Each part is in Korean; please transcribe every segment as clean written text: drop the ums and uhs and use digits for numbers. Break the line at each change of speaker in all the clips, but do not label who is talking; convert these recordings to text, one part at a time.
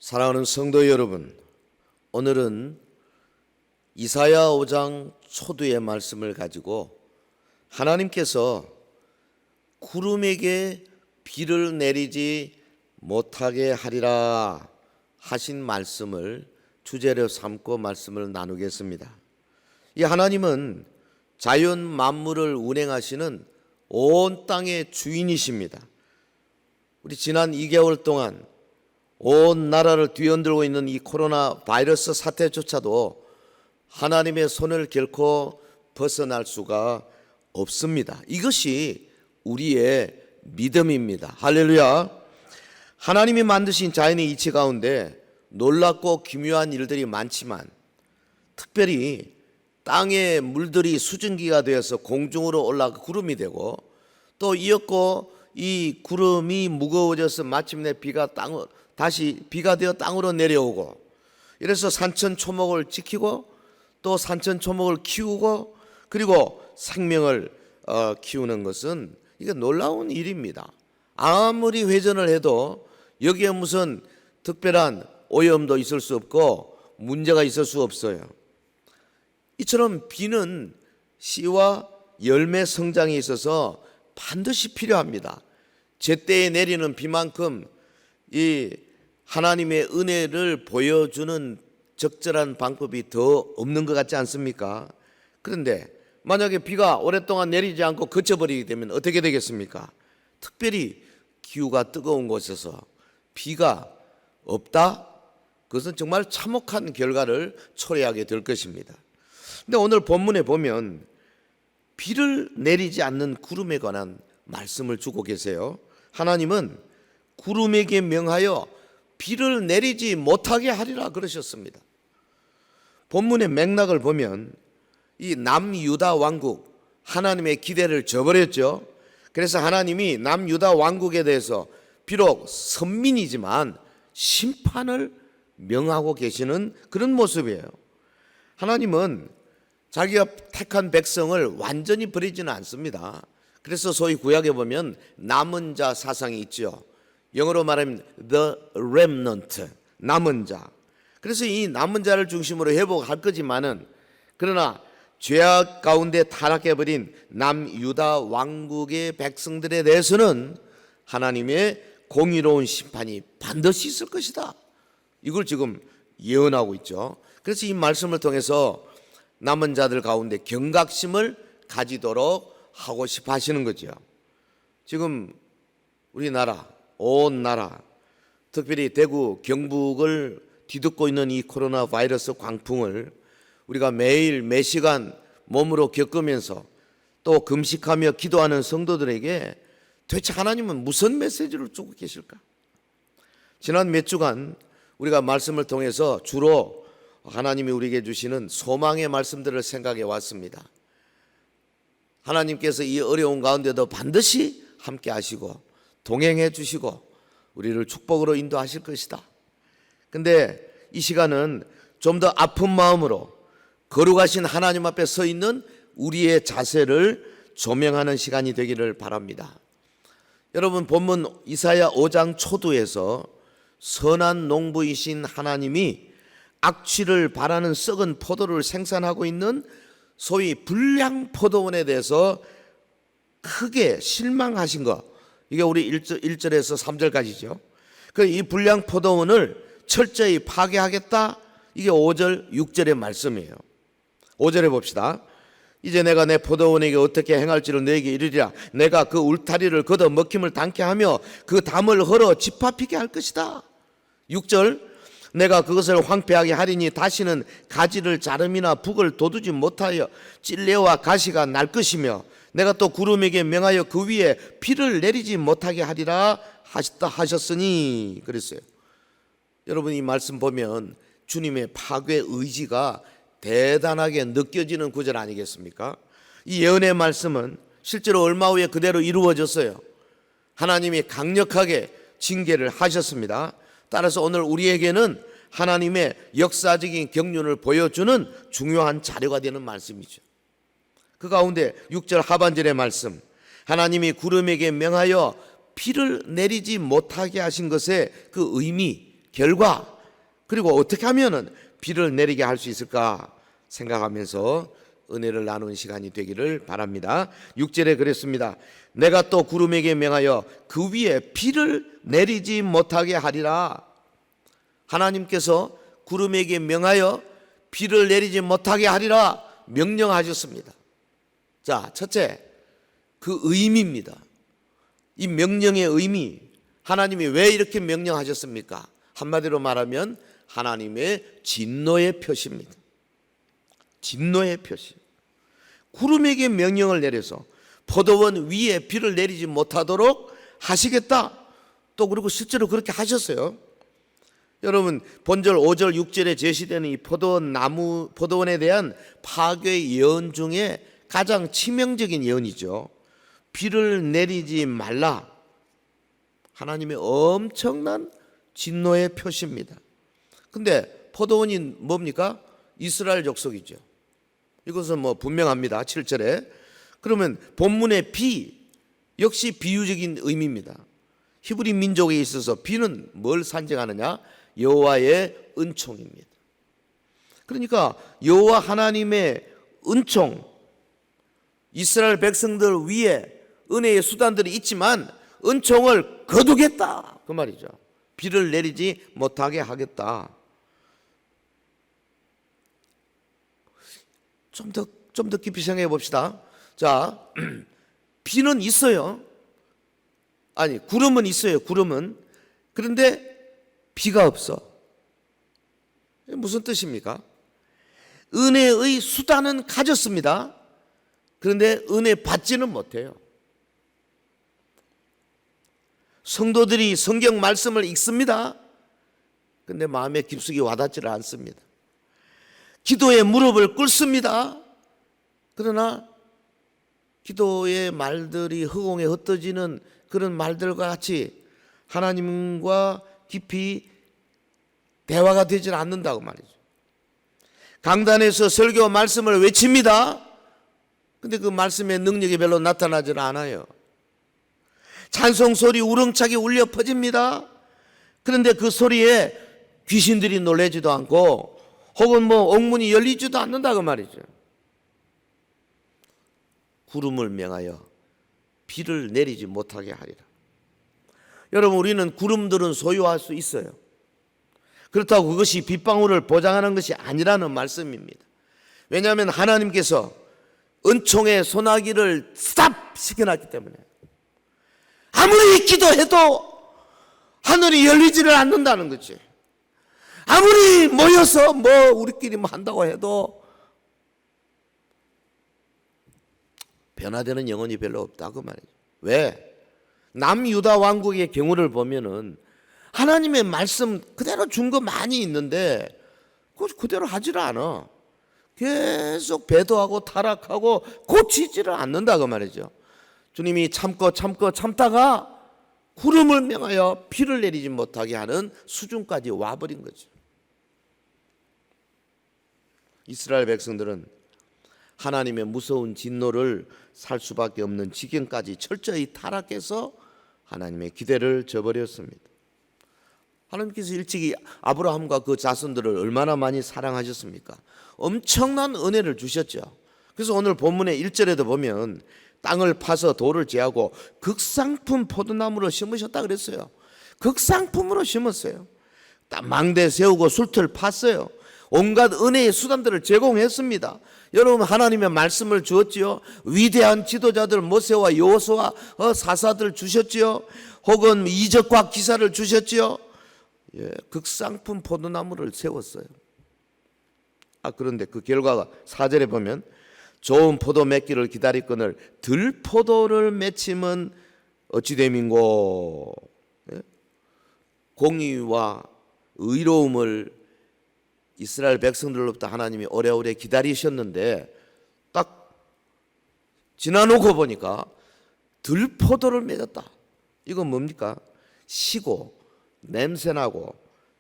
사랑하는 성도 여러분, 오늘은 이사야 5장 초두의 말씀을 가지고 하나님께서 구름에게 비를 내리지 못하게 하리라 하신 말씀을 주제로 삼고 말씀을 나누겠습니다. 이 하나님은 자연 만물을 운행하시는 온 땅의 주인이십니다. 우리 지난 2개월 동안 온 나라를 뒤흔들고 있는 이 코로나 바이러스 사태조차도 하나님의 손을 결코 벗어날 수가 없습니다. 이것이 우리의 믿음입니다. 할렐루야. 하나님이 만드신 자연의 이치 가운데 놀랍고 기묘한 일들이 많지만 특별히 땅의 물들이 수증기가 되어서 공중으로 올라가 구름이 되고 또 이었고 이 구름이 무거워져서 마침내 다시 비가 되어 땅으로 내려오고, 이래서 산천초목을 지키고 또 산천초목을 키우고 그리고 생명을 키우는 것은 이게 놀라운 일입니다. 아무리 회전을 해도 여기에 무슨 특별한 오염도 있을 수 없고 문제가 있을 수 없어요. 이처럼 비는 씨와 열매 성장에 있어서 반드시 필요합니다. 제때에 내리는 비만큼 이 하나님의 은혜를 보여주는 적절한 방법이 더 없는 것 같지 않습니까? 그런데 만약에 비가 오랫동안 내리지 않고 그쳐버리게 되면 어떻게 되겠습니까? 특별히 기후가 뜨거운 곳에서 비가 없다? 그것은 정말 참혹한 결과를 초래하게 될 것입니다. 근데 오늘 본문에 보면 비를 내리지 않는 구름에 관한 말씀을 주고 계세요. 하나님은 구름에게 명하여 비를 내리지 못하게 하리라 그러셨습니다. 본문의 맥락을 보면 이 남유다 왕국, 하나님의 기대를 저버렸죠. 그래서 하나님이 남유다 왕국에 대해서 비록 선민이지만 심판을 명하고 계시는 그런 모습이에요. 하나님은 자기가 택한 백성을 완전히 버리지는 않습니다. 그래서 소위 구약에 보면 남은 자 사상이 있죠. 영어로 말하면 the remnant, 남은 자. 그래서 이 남은 자를 중심으로 회복할 거지만은, 그러나 죄악 가운데 타락해버린 남유다 왕국의 백성들에 대해서는 하나님의 공의로운 심판이 반드시 있을 것이다. 이걸 지금 예언하고 있죠. 그래서 이 말씀을 통해서 남은 자들 가운데 경각심을 가지도록 하고 싶어 하시는 거죠. 지금 우리나라, 온 나라, 특별히 대구, 경북을 뒤덮고 있는 이 코로나 바이러스 광풍을 우리가 매일 매 시간 몸으로 겪으면서 또 금식하며 기도하는 성도들에게 도대체 하나님은 무슨 메시지를 주고 계실까? 지난 몇 주간 우리가 말씀을 통해서 주로 하나님이 우리에게 주시는 소망의 말씀들을 생각해 왔습니다. 하나님께서 이 어려운 가운데도 반드시 함께 하시고 동행해 주시고 우리를 축복으로 인도하실 것이다. 근데 이 시간은 좀 더 아픈 마음으로 거룩하신 하나님 앞에 서 있는 우리의 자세를 조명하는 시간이 되기를 바랍니다. 여러분, 본문 이사야 5장 초두에서 선한 농부이신 하나님이 악취를 바라는 썩은 포도를 생산하고 있는 소위 불량 포도원에 대해서 크게 실망하신 것, 이게 우리 1절에서 3절까지죠. 이 불량 포도원을 철저히 파괴하겠다, 이게 5절, 6절의 말씀이에요. 5절에 봅시다. 이제 내가 내 포도원에게 어떻게 행할지를 너에게 이르리라. 내가 그 울타리를 걷어 먹힘을 당케 하며 그 담을 헐어 집합히게 할 것이다. 6절, 내가 그것을 황폐하게 하리니 다시는 가지를 자름이나 북을 돋우지 못하여 찔레와 가시가 날 것이며 내가 또 구름에게 명하여 그 위에 비를 내리지 못하게 하리라 하셨으니 그랬어요. 여러분, 이 말씀 보면 주님의 파괴 의지가 대단하게 느껴지는 구절 아니겠습니까? 이 예언의 말씀은 실제로 얼마 후에 그대로 이루어졌어요. 하나님이 강력하게 징계를 하셨습니다. 따라서 오늘 우리에게는 하나님의 역사적인 경륜을 보여주는 중요한 자료가 되는 말씀이죠. 그 가운데 6절 하반절의 말씀, 하나님이 구름에게 명하여 비를 내리지 못하게 하신 것의 그 의미, 결과, 그리고 어떻게 하면은 비를 내리게 할 수 있을까 생각하면서 은혜를 나누는 시간이 되기를 바랍니다. 6절에 그랬습니다. 내가 또 구름에게 명하여 그 위에 비를 내리지 못하게 하리라. 하나님께서 구름에게 명하여 비를 내리지 못하게 하리라 명령하셨습니다. 자, 첫째, 그 의미입니다. 이 명령의 의미, 하나님이 왜 이렇게 명령하셨습니까? 한마디로 말하면 하나님의 진노의 표시입니다. 진노의 표시. 구름에게 명령을 내려서 포도원 위에 비를 내리지 못하도록 하시겠다. 또 그리고 실제로 그렇게 하셨어요. 여러분, 본절 5절 6절에 제시되는 이 포도원에 대한 파괴 예언 중에 가장 치명적인 예언이죠. 비를 내리지 말라. 하나님의 엄청난 진노의 표시입니다. 근데 포도원이 뭡니까? 이스라엘 족속이죠. 이것은 뭐 분명합니다. 7절에. 그러면 본문의 비 역시 비유적인 의미입니다. 히브리 민족에 있어서 비는 뭘 상징하느냐? 여호와의 은총입니다. 그러니까 여호와 하나님의 은총, 이스라엘 백성들 위에 은혜의 수단들이 있지만 은총을 거두겠다 그 말이죠. 비를 내리지 못하게 하겠다. 좀 더 깊이 생각해 봅시다. 자, 비는 있어요. 아니, 구름은 있어요. 구름은. 그런데 비가 없어. 무슨 뜻입니까? 은혜의 수단은 가졌습니다. 그런데 은혜 받지는 못해요. 성도들이 성경 말씀을 읽습니다. 그런데 마음에 깊숙이 와닿지를 않습니다. 기도에 무릎을 꿇습니다. 그러나 기도의 말들이 허공에 흩어지는 그런 말들과 같이 하나님과 깊이 대화가 되질 않는다고 말이죠. 강단에서 설교 말씀을 외칩니다. 근데 그 말씀의 능력이 별로 나타나질 않아요. 찬송 소리 우렁차게 울려 퍼집니다. 그런데 그 소리에 귀신들이 놀라지도 않고 혹은 뭐 옥문이 열리지도 않는다 그 말이죠. 구름을 명하여 비를 내리지 못하게 하리라. 여러분, 우리는 구름들은 소유할 수 있어요. 그렇다고 그것이 빗방울을 보장하는 것이 아니라는 말씀입니다. 왜냐하면 하나님께서 은총의 소나기를 스탑 시켜놨기 때문에 아무리 기도해도 하늘이 열리지를 않는다는 거지. 아무리 모여서 뭐 우리끼리 뭐 한다고 해도 변화되는 영혼이 별로 없다 그 말이죠. 왜? 남유다 왕국의 경우를 보면은 하나님의 말씀 그대로 준 거 많이 있는데 그대로 하지를 않아. 계속 배도하고 타락하고 고치지를 않는다 그 말이죠. 주님이 참다가 구름을 명하여 비를 내리지 못하게 하는 수준까지 와버린 거죠. 이스라엘 백성들은 하나님의 무서운 진노를 살 수밖에 없는 지경까지 철저히 타락해서 하나님의 기대를 저버렸습니다. 하나님께서 일찍이 아브라함과 그 자손들을 얼마나 많이 사랑하셨습니까? 엄청난 은혜를 주셨죠. 그래서 오늘 본문의 1절에도 보면 땅을 파서 돌을 제하고 극상품 포도나무를 심으셨다 그랬어요. 극상품으로 심었어요. 망대 세우고 술틀 팠어요. 온갖 은혜의 수단들을 제공했습니다. 여러분, 하나님의 말씀을 주었지요. 위대한 지도자들 모세와 여호수아 사사들 주셨지요. 혹은 이적과 기사를 주셨지요. 예, 극상품 포도나무를 세웠어요. 그런데 그 결과가 4절에 보면 좋은 포도 맺기를 기다리거늘 들포도를 맺힘은 어찌 됨인고. 예? 공의와 의로움을 이스라엘 백성들로부터 하나님이 오래오래 기다리셨는데 딱 지나놓고 보니까 들포도를 맺었다. 이건 뭡니까? 시고 냄새나고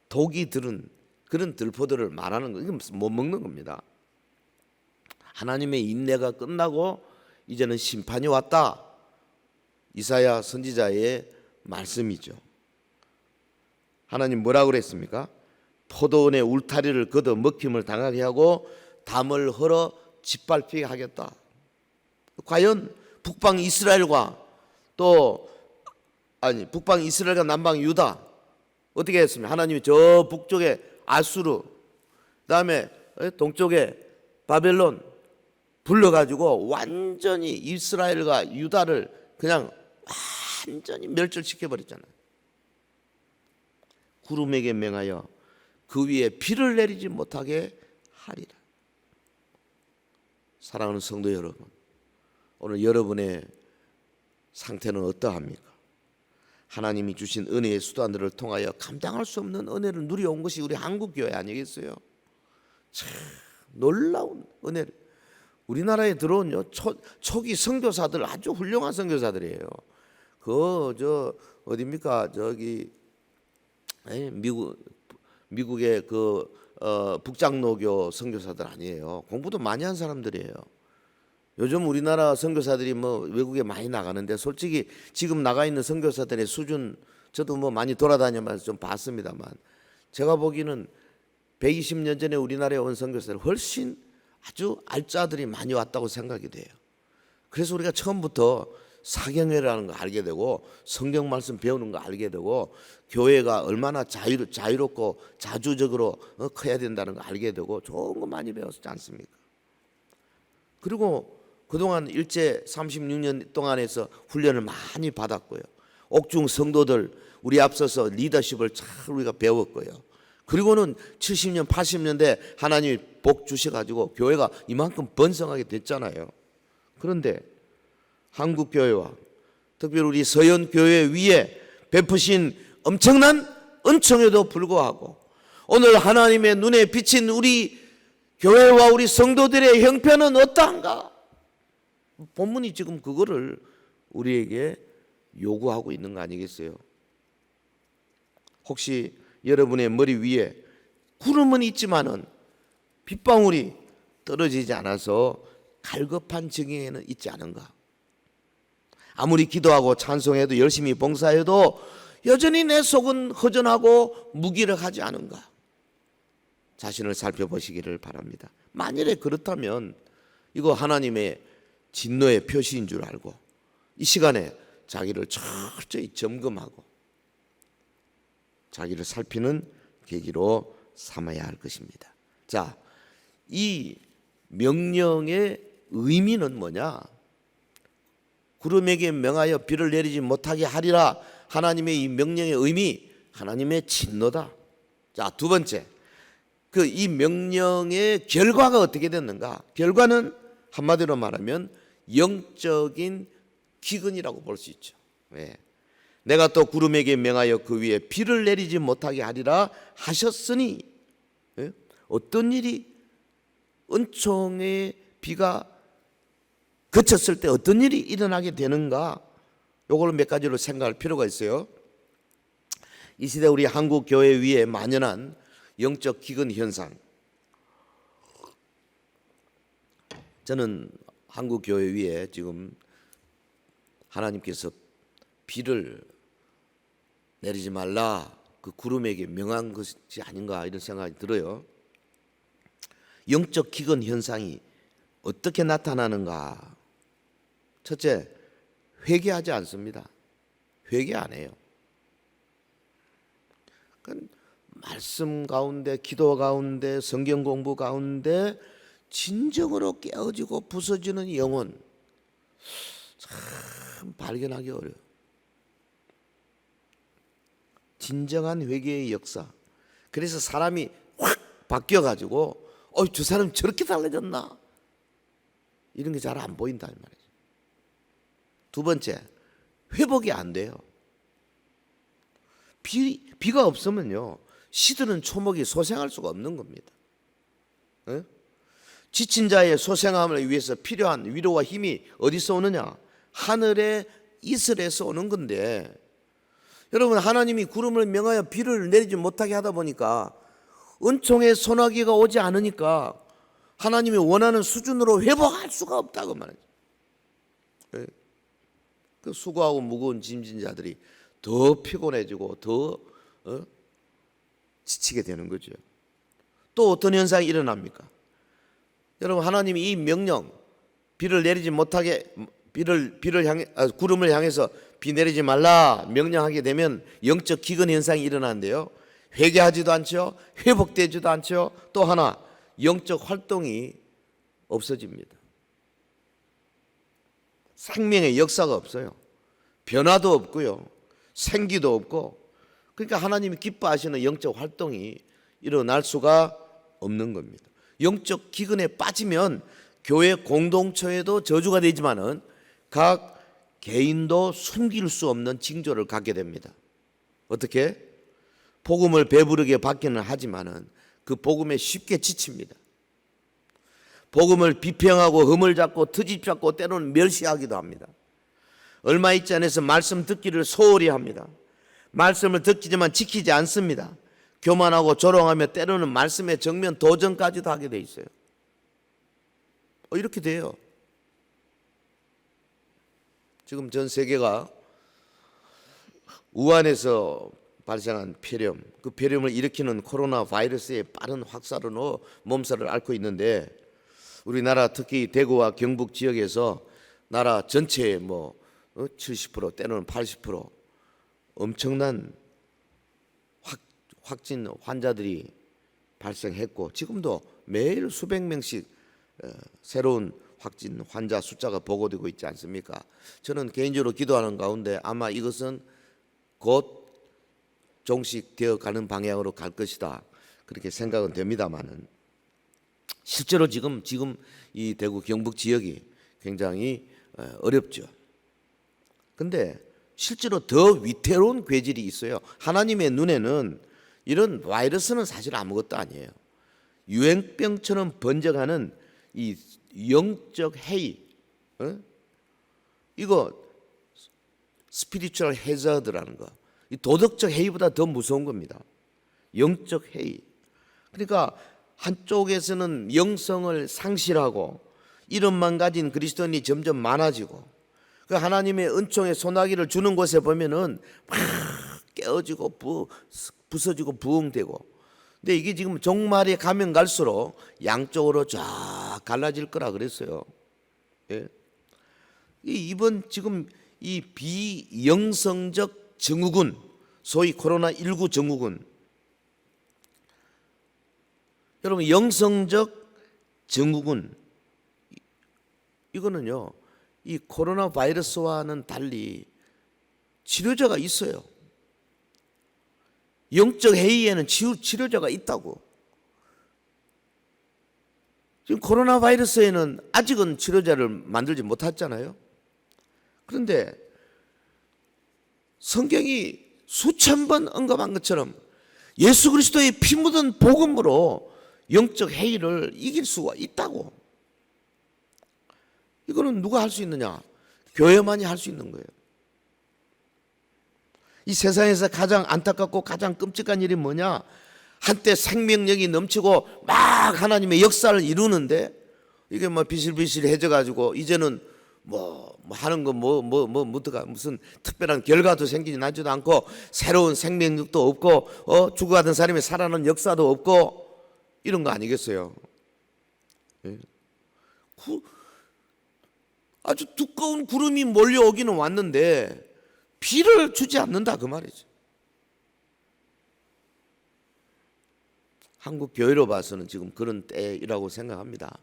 독이 들은 그런 들포도를 말하는 거. 이건 못 먹는 겁니다. 하나님의 인내가 끝나고 이제는 심판이 왔다. 이사야 선지자의 말씀이죠. 하나님 뭐라고 그랬습니까? 포도원의 울타리를 걷어 먹힘을 당하게 하고 담을 헐어 짓밟히게 하겠다. 과연 북방 이스라엘과 북방 이스라엘과 남방 유다 어떻게 했습니까? 하나님이 저 북쪽에 아수르, 그다음에 동쪽에 바벨론 불러가지고 완전히 이스라엘과 유다를 그냥 완전히 멸절시켜 버렸잖아요. 구름에게 명하여 그 위에 비를 내리지 못하게 하리라. 사랑하는 성도 여러분, 오늘 여러분의 상태는 어떠합니까? 하나님이 주신 은혜의 수단들을 통하여 감당할 수 없는 은혜를 누려온 것이 우리 한국교회 아니겠어요? 참 놀라운 은혜를. 우리나라에 들어온 초기 선교사들 아주 훌륭한 선교사들이에요. 어디입니까? 저기 미국의 북장로교 선교사들 아니에요. 공부도 많이 한 사람들이에요. 요즘 우리나라 선교사들이 외국에 많이 나가는데 솔직히 지금 나가 있는 선교사들의 수준 저도 많이 돌아다니면서 좀 봤습니다만 제가 보기에는 120년 전에 우리나라에 온 선교사들 훨씬 아주 알짜들이 많이 왔다고 생각이 돼요. 그래서 우리가 처음부터 사경회라는 거 알게 되고 성경 말씀 배우는 거 알게 되고 교회가 얼마나 자유롭고 자주적으로 커야 된다는 거 알게 되고 좋은 거 많이 배웠지 않습니까? 그리고 그동안 일제 36년 동안에서 훈련을 많이 받았고요. 옥중 성도들 우리 앞서서 리더십을 잘 우리가 배웠고요. 그리고는 70년 80년대 하나님이 복 주셔가지고 교회가 이만큼 번성하게 됐잖아요. 그런데 한국교회와 특별히 우리 서연교회 위에 베푸신 엄청난 은총에도 불구하고 오늘 하나님의 눈에 비친 우리 교회와 우리 성도들의 형편은 어떠한가? 본문이 지금 그거를 우리에게 요구하고 있는 거 아니겠어요? 혹시 여러분의 머리 위에 구름은 있지만은 빗방울이 떨어지지 않아서 갈급한 지경에는 있지 않은가? 아무리 기도하고 찬송해도 열심히 봉사해도 여전히 내 속은 허전하고 무기력하지 않은가? 자신을 살펴보시기를 바랍니다. 만일에 그렇다면 이거 하나님의 진노의 표시인 줄 알고 이 시간에 자기를 철저히 점검하고 자기를 살피는 계기로 삼아야 할 것입니다. 자, 이 명령의 의미는 뭐냐? 구름에게 명하여 비를 내리지 못하게 하리라. 하나님의 이 명령의 의미, 하나님의 진노다. 자, 두 번째, 이 명령의 결과가 어떻게 됐는가? 결과는 한마디로 말하면 영적인 기근이라고 볼 수 있죠. 왜? 내가 또 구름에게 명하여 그 위에 비를 내리지 못하게 하리라 하셨으니, 예? 어떤 일이 은총의 비가 그쳤을 때 어떤 일이 일어나게 되는가? 요걸 몇 가지로 생각할 필요가 있어요. 이 시대 우리 한국 교회 위에 만연한 영적 기근 현상. 저는 한국 교회 위에 지금 하나님께서 비를 내리지 말라 그 구름에게 명한 것이 아닌가 이런 생각이 들어요. 영적 기근 현상이 어떻게 나타나는가? 첫째, 회개하지 않습니다. 회개 안 해요. 말씀 가운데, 기도 가운데, 성경 공부 가운데 진정으로 깨어지고 부서지는 영혼 참 발견하기 어려워요. 진정한 회개의 역사. 그래서 사람이 확 바뀌어가지고 저 사람 저렇게 달라졌나? 이런 게 잘 안 보인다 이 말이죠. 두 번째, 회복이 안 돼요. 비가 없으면요 시드는 초목이 소생할 수가 없는 겁니다. 네? 지친 자의 소생함을 위해서 필요한 위로와 힘이 어디서 오느냐? 하늘의 이슬에서 오는 건데, 여러분 하나님이 구름을 명하여 비를 내리지 못하게 하다 보니까 은총의 소나기가 오지 않으니까 하나님이 원하는 수준으로 회복할 수가 없다고 말이죠. 네? 그 수고하고 무거운 짐진 자들이 더 피곤해지고 더 지치게 되는 거죠. 또 어떤 현상이 일어납니까? 여러분, 하나님이 이 명령, 비를 내리지 못하게 구름을 향해서 비 내리지 말라 명령하게 되면 영적 기근 현상이 일어나는데요. 회개하지도 않죠. 회복되지도 않죠. 또 하나, 영적 활동이 없어집니다. 생명의 역사가 없어요. 변화도 없고요. 생기도 없고. 그러니까 하나님이 기뻐하시는 영적 활동이 일어날 수가 없는 겁니다. 영적 기근에 빠지면 교회 공동체에도 저주가 되지만은 각 개인도 숨길 수 없는 징조를 갖게 됩니다. 어떻게? 복음을 배부르게 받기는 하지만은 그 복음에 쉽게 지칩니다. 복음을 비평하고 흠을 잡고 트집 잡고 때로는 멸시하기도 합니다. 얼마 있지 않아서 말씀 듣기를 소홀히 합니다. 말씀을 듣지만 지키지 않습니다. 교만하고 조롱하며 때로는 말씀의 정면 도전까지도 하게 돼 있어요. 이렇게 돼요. 지금 전 세계가 우한에서 발생한 폐렴, 그 폐렴을 일으키는 코로나 바이러스의 빠른 확산으로 몸살을 앓고 있는데, 우리나라 특히 대구와 경북 지역에서 나라 전체의 70% 때로는 80% 엄청난 확진 환자들이 발생했고, 지금도 매일 수백 명씩 새로운 확진 환자 숫자가 보고되고 있지 않습니까? 저는 개인적으로 기도하는 가운데 아마 이것은 곧 종식되어 가는 방향으로 갈 것이다, 그렇게 생각은 됩니다만은, 실제로 지금 이 대구 경북 지역이 굉장히 어렵죠. 근데 실제로 더 위태로운 괴질이 있어요. 하나님의 눈에는 이런 바이러스는 사실 아무것도 아니에요. 유행병처럼 번져가는 이 영적 해이, 이거 스피리추얼 해저드라는 거, 이 도덕적 해이보다 더 무서운 겁니다. 영적 해이. 그러니까 한쪽에서는 영성을 상실하고 이름만 가진 그리스도인이 점점 많아지고, 그 하나님의 은총의 소나기를 주는 곳에 보면은 막 깨어지고 부서지고 부흥되고. 근데 이게 지금 종말에 가면 갈수록 양쪽으로 쫙 갈라질 거라 그랬어요. 예? 이번 지금 이 비영성적 증후군, 소위 코로나19 증후군, 여러분, 영성적 증후군, 이거는요, 이 코로나 바이러스와는 달리 치료제가 있어요. 영적 해이에는 치료제가 있다고. 지금 코로나 바이러스에는 아직은 치료제를 만들지 못했잖아요. 그런데 성경이 수천 번 언급한 것처럼 예수 그리스도의 피 묻은 복음으로 영적 해이를 이길 수가 있다고. 이거는 누가 할 수 있느냐? 교회만이 할 수 있는 거예요. 이 세상에서 가장 안타깝고 가장 끔찍한 일이 뭐냐? 한때 생명력이 넘치고 막 하나님의 역사를 이루는데 이게 비실비실해져 가지고 이제는 하는 거 무슨 특별한 결과도 생기지 나지도 않고 새로운 생명력도 없고 죽어가던 사람이 살아나는 역사도 없고 이런 거 아니겠어요? 예. 아주 두꺼운 구름이 몰려오기는 왔는데 비를 주지 않는다, 그 말이죠. 한국 교회로 봐서는 지금 그런 때이라고 생각합니다.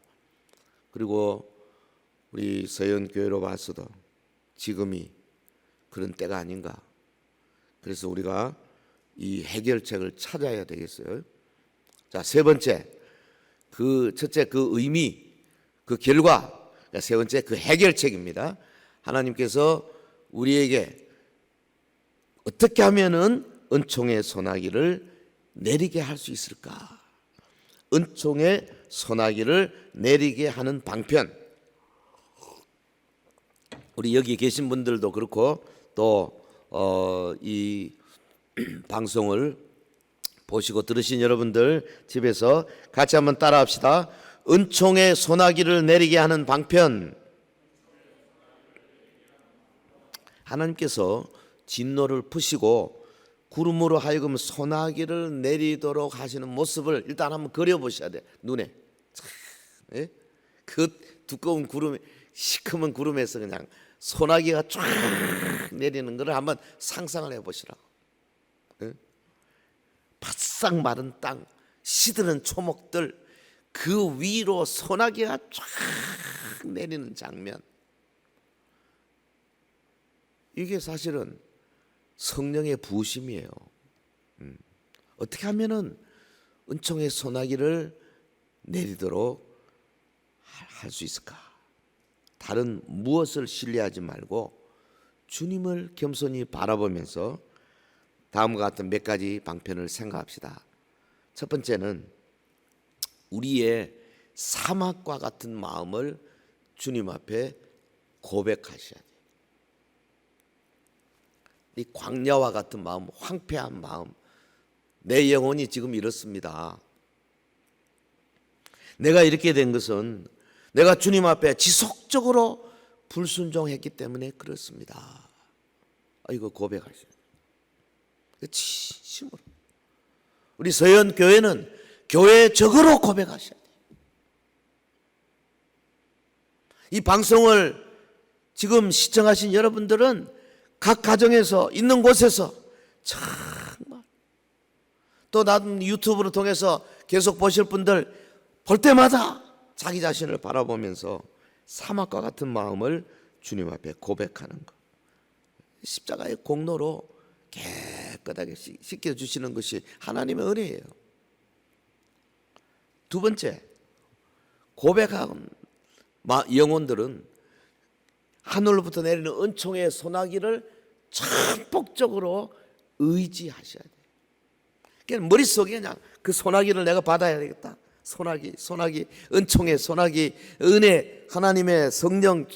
그리고 우리 서현 교회로 봐서도 지금이 그런 때가 아닌가. 그래서 우리가 이 해결책을 찾아야 되겠어요. 자, 세 번째, 첫째 그 의미, 그 결과, 세 번째 그 해결책입니다. 하나님께서 우리에게 어떻게 하면은 은총의 소나기를 내리게 할 수 있을까? 은총의 소나기를 내리게 하는 방편. 우리 여기 계신 분들도 그렇고 또 이 방송을 보시고 들으신 여러분들 집에서 같이 한번 따라합시다. 은총의 소나기를 내리게 하는 방편. 하나님께서 진노를 푸시고 구름으로 하여금 소나기를 내리도록 하시는 모습을 일단 한번 그려보셔야 돼. 눈에. 예? 그 두꺼운 구름, 시커먼 구름에서 그냥 소나기가 쫙 내리는 것을 한번 상상을 해보시라고. 예? 바싹 마른 땅, 시드는 초목들, 그 위로 소나기가 쫙 내리는 장면. 이게 사실은 성령의 부으심이에요. 어떻게 하면은 은총의 소나기를 내리도록 할 수 있을까? 다른 무엇을 신뢰하지 말고 주님을 겸손히 바라보면서 다음과 같은 몇 가지 방편을 생각합시다. 첫 번째는 우리의 사막과 같은 마음을 주님 앞에 고백하셔야 돼요. 이 광야와 같은 마음, 황폐한 마음, 내 영혼이 지금 이렇습니다. 내가 이렇게 된 것은 내가 주님 앞에 지속적으로 불순종했기 때문에 그렇습니다. 이거 고백하셔야 돼요. 진심으로. 우리 서현 교회는 교회적으로 고백하셔야 돼요. 이 방송을 지금 시청하신 여러분들은 각 가정에서 있는 곳에서 정말 또 나도 유튜브를 통해서 계속 보실 분들 볼 때마다 자기 자신을 바라보면서 사막과 같은 마음을 주님 앞에 고백하는 것. 십자가의 공로로 깨끗하게 씻겨주시는 것이 하나님의 은혜예요. 두 번째, 고백한 영혼들은 하늘로부터 내리는 은총의 소나기를 전폭적으로 의지하셔야 돼요. 그냥 머릿속에 그냥 그 소나기를 내가 받아야 되겠다. 소나기, 은총의 소나기, 은혜, 하나님의 성령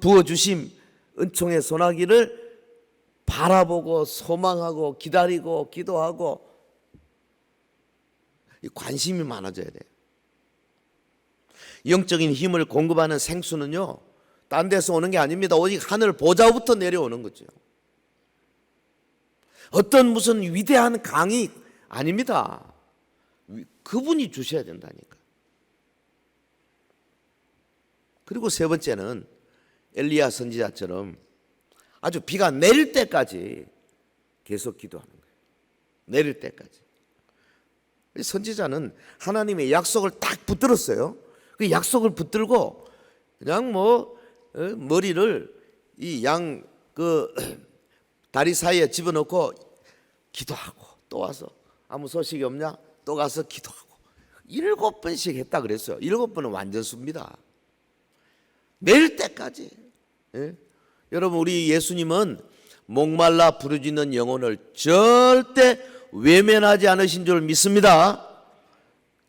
부어주심, 은총의 소나기를 바라보고 소망하고 기다리고 기도하고 관심이 많아져야 돼요. 영적인 힘을 공급하는 생수는요, 딴 데서 오는 게 아닙니다. 오직 하늘 보좌부터 내려오는 거죠. 어떤 무슨 위대한 강이 아닙니다. 그분이 주셔야 된다니까. 그리고 세 번째는 엘리야 선지자처럼 아주 비가 내릴 때까지 계속 기도하는 거예요. 내릴 때까지. 선지자는 하나님의 약속을 딱 붙들었어요. 그 약속을 붙들고 그냥 머리를 이 다리 사이에 집어넣고 기도하고 또 와서 아무 소식이 없냐? 또 가서 기도하고 7번씩 했다 그랬어요. 7번은 완전수입니다. 내릴 때까지. 예? 여러분, 우리 예수님은 목말라 부르짖는 영혼을 절대 외면하지 않으신 줄 믿습니다.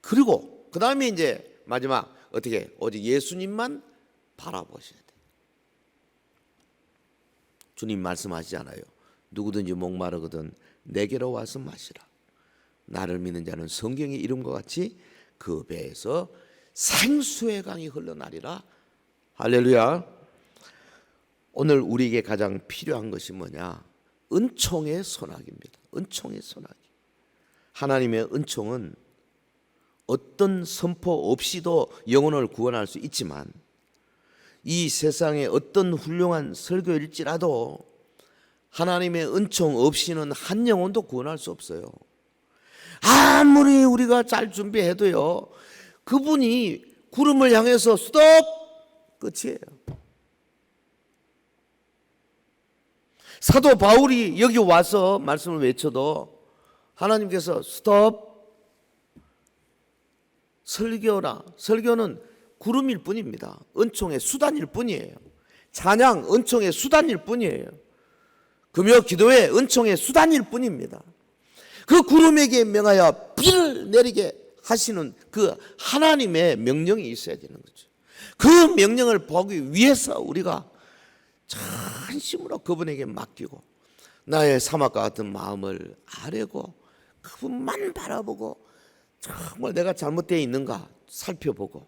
그리고 그 다음에 이제 마지막 어떻게 오직 예수님만 바라보셔야 돼요. 주님 말씀하시잖아요. 누구든지 목마르거든 내게로 와서 마시라. 나를 믿는 자는 성경의 이름과 같이 그 배에서 생수의 강이 흘러나리라. 할렐루야. 오늘 우리에게 가장 필요한 것이 뭐냐? 은총의 소나기입니다. 은총의 소나기. 하나님의 은총은 어떤 선포 없이도 영혼을 구원할 수 있지만 이 세상에 어떤 훌륭한 설교일지라도 하나님의 은총 없이는 한 영혼도 구원할 수 없어요. 아무리 우리가 잘 준비해도요, 그분이 구름을 향해서 스톱! 끝이에요. 사도 바울이 여기 와서 말씀을 외쳐도 하나님께서 스톱! 설교라. 설교는 구름일 뿐입니다. 은총의 수단일 뿐이에요. 찬양, 은총의 수단일 뿐이에요. 금요 기도의 은총의 수단일 뿐입니다. 그 구름에게 명하여 비를 내리게 하시는 그 하나님의 명령이 있어야 되는 거죠. 그 명령을 보기 위해서 우리가 전심으로 그분에게 맡기고 나의 사막과 같은 마음을 아뢰고 그분만 바라보고 정말 내가 잘못되어 있는가 살펴보고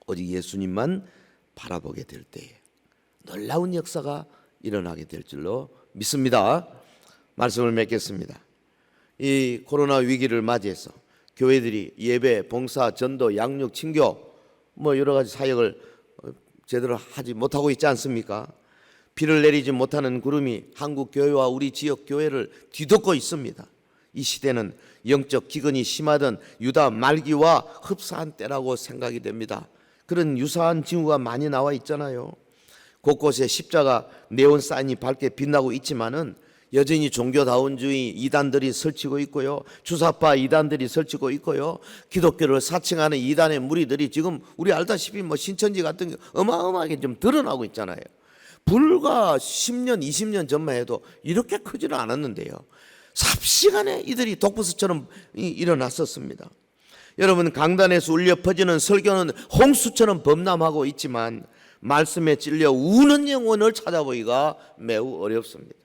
오직 예수님만 바라보게 될 때에 놀라운 역사가 일어나게 될 줄로 믿습니다. 말씀을 맺겠습니다. 이 코로나 위기를 맞이해서 교회들이 예배, 봉사, 전도, 양육, 친교 여러 가지 사역을 제대로 하지 못하고 있지 않습니까? 비를 내리지 못하는 구름이 한국 교회와 우리 지역 교회를 뒤덮고 있습니다. 이 시대는 영적 기근이 심하던 유다 말기와 흡사한 때라고 생각이 됩니다. 그런 유사한 징후가 많이 나와 있잖아요. 곳곳에 십자가 네온 사인이 밝게 빛나고 있지만은 여전히 종교다운주의 이단들이 설치고 있고요, 주사파 이단들이 설치고 있고요, 기독교를 사칭하는 이단의 무리들이 지금 우리 알다시피 신천지 같은 게 어마어마하게 좀 드러나고 있잖아요. 불과 10년, 20년 전만 해도 이렇게 크지는 않았는데요, 삽시간에 이들이 독버섯처럼 일어났었습니다. 여러분, 강단에서 울려 퍼지는 설교는 홍수처럼 범람하고 있지만 말씀에 찔려 우는 영혼을 찾아보기가 매우 어렵습니다.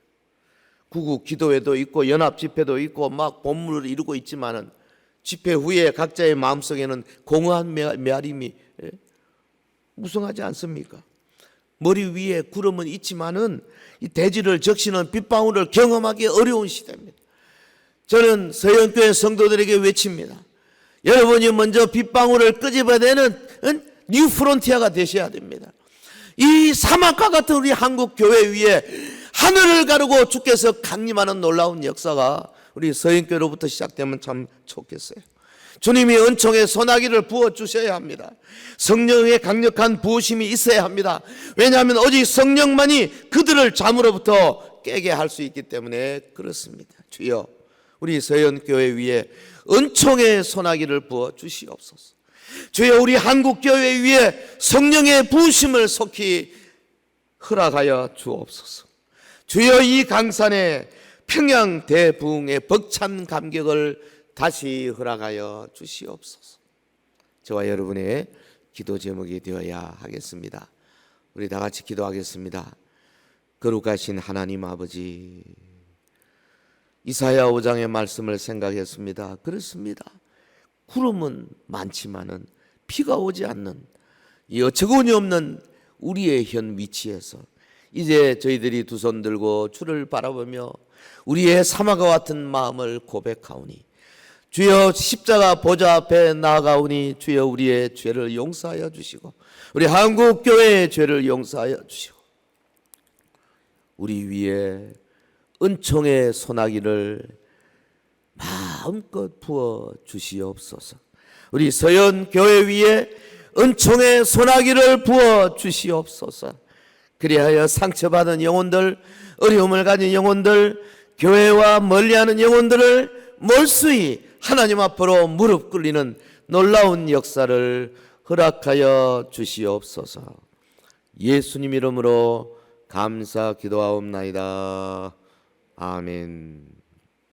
구국 기도회도 있고 연합 집회도 있고 막 본물을 이루고 있지만은 집회 후에 각자의 마음속에는 공허한 메아림이 무성하지 않습니까? 머리 위에 구름은 있지만은 이 대지를 적시는 빗방울을 경험하기 어려운 시대입니다. 저는 서영교회 성도들에게 외칩니다. 여러분이 먼저 빗방울을 끄집어내는 뉴 프론티어가 되셔야 됩니다. 이 사막과 같은 우리 한국 교회 위에 하늘을 가르고 주께서 강림하는 놀라운 역사가 우리 서영교회로부터 시작되면 참 좋겠어요. 주님이 은총의 소나기를 부어주셔야 합니다. 성령의 강력한 부으심이 있어야 합니다. 왜냐하면 오직 성령만이 그들을 잠으로부터 깨게 할 수 있기 때문에 그렇습니다. 주여, 우리 서영교회 위에 은총의 소나기를 부어주시옵소서. 주여, 우리 한국교회 위에 성령의 부으심을 속히 허락하여 주옵소서. 주여, 이 강산에 평양 대부흥의 벅찬 감격을 다시 허락하여 주시옵소서. 저와 여러분의 기도 제목이 되어야 하겠습니다. 우리 다 같이 기도하겠습니다. 거룩하신 하나님 아버지, 이사야 5장의 말씀을 생각했습니다. 그렇습니다. 구름은 많지만은 비가 오지 않는 이 어처구니 없는 우리의 현 위치에서 이제 저희들이 두 손 들고 주를 바라보며 우리의 사막과 같은 마음을 고백하오니, 주여, 십자가 보좌 앞에 나아가오니 주여, 우리의 죄를 용서하여 주시고 우리 한국교회의 죄를 용서하여 주시고 우리 위에 은총의 소나기를 마음껏 부어 주시옵소서. 우리 서연교회 위에 은총의 소나기를 부어 주시옵소서. 그리하여 상처받은 영혼들, 어려움을 가진 영혼들, 교회와 멀리하는 영혼들을 몰수히 하나님 앞으로 무릎 꿇리는 놀라운 역사를 허락하여 주시옵소서. 예수님 이름으로 감사 기도하옵나이다. 아멘.